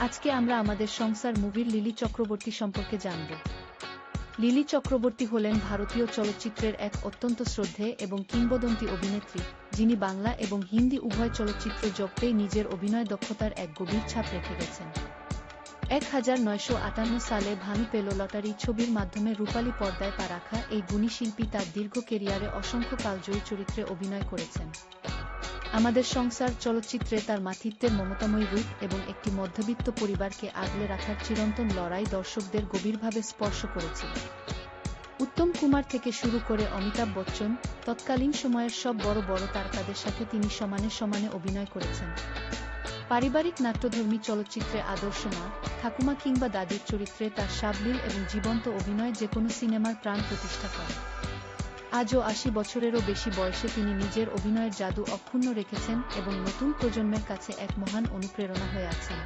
আজকে আমরা আমাদের সংসার মুভির লিলি চক্রবর্তী সম্পর্কে জানব। লিলি চক্রবর্তী হলেন ভারতীয় চলচ্চিত্রের এক অত্যন্ত শ্রদ্ধেয় এবং কিংবদন্তি অভিনেত্রী, যিনি বাংলা এবং হিন্দি উভয় চলচ্চিত্র জগতেই নিজের অভিনয় দক্ষতার এক গভীর ছাপ রেখে গেছেন। 1958 সালে ভানু পেল লটারি ছবির মাধ্যমে রূপালী পর্দায় পা রাখা এই গুণী শিল্পী তার দীর্ঘ কেরিয়ারে অসংখ্য কালজয়ী চরিত্রে অভিনয় করেছেন। আমাদের সংসার চলচ্চিত্রে তার মাতৃত্বের মমতাময়ী রূপ এবং একটি মধ্যবিত্ত পরিবারকে আগলে রাখার চিরন্তন লড়াই দর্শকদের গভীরভাবে স্পর্শ করেছিল। উত্তম কুমার থেকে শুরু করে অমিতাভ বচ্চন, তৎকালীন সময়ের সব বড় বড় তারকাদের সাথে তিনি সমানে সমানে অভিনয় করেছেন। পারিবারিক নাট্যধর্মী চলচ্চিত্রে আদর্শ মা, ঠাকুমা কিংবা দাদির চরিত্রে তার সাবলীল এবং জীবন্ত অভিনয় যেকোনো সিনেমার প্রাণ প্রতিষ্ঠা করে। আজও ৮০ বছরেরও বেশি বয়সে তিনি নিজের অভিনয়ের জাদু অক্ষুণ্ণ রেখেছেন এবং নতুন প্রজন্মের কাছে এক মহান অনুপ্রেরণা হয়ে আছেন।